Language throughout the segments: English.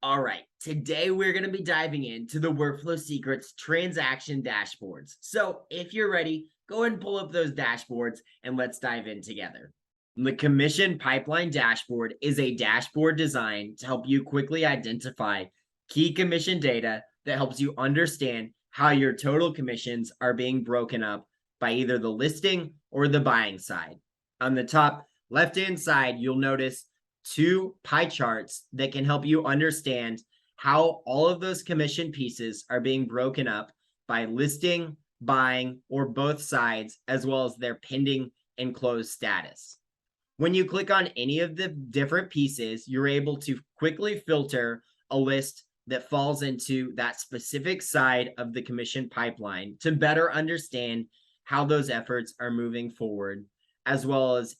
All right, today we're going to be diving into the Workflow Secrets transaction dashboards. So if you're ready, go ahead and pull up those dashboards and let's dive in together. The Commission Pipeline Dashboard is a dashboard designed to help you quickly identify key commission data that helps you understand how your total commissions are being broken up by either the listing or the buying side. On the top left-hand side, you'll notice two pie charts that can help you understand how all of those commission pieces are being broken up by listing, buying, or both sides, as well as their pending and closed status. When you click on any of the different pieces, you're able to quickly filter a list that falls into that specific side of the commission pipeline to better understand how those efforts are moving forward, as well as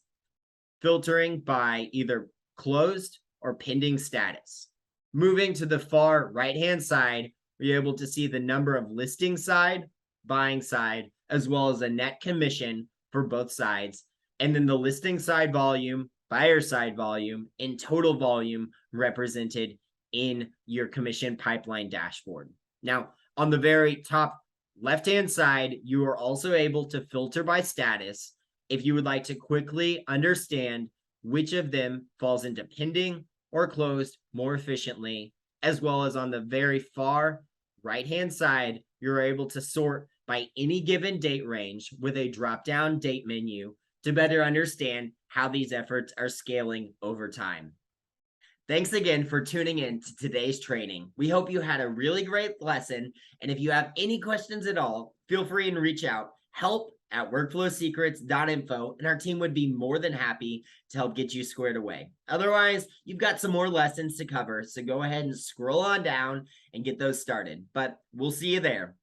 filtering by either closed or pending status. Moving to the far right-hand side, you're able to see the number of listing side, buying side, as well as a net commission for both sides, and then the listing side volume, buyer side volume, and total volume represented in your commission pipeline dashboard. Now, on the very top left-hand side, you are also able to filter by status if you would like to quickly understand which of them falls into pending or closed more efficiently, as well as on the very far right-hand side, you're able to sort by any given date range with a drop-down date menu to better understand how these efforts are scaling over time. Thanks again for tuning in to today's training. We hope you had a really great lesson. And if you have any questions at all, feel free and reach out. help@workflowsecrets.info, and our team would be more than happy to help get you squared away. Otherwise, you've got some more lessons to cover, so go ahead and scroll on down and get those started. But we'll see you there.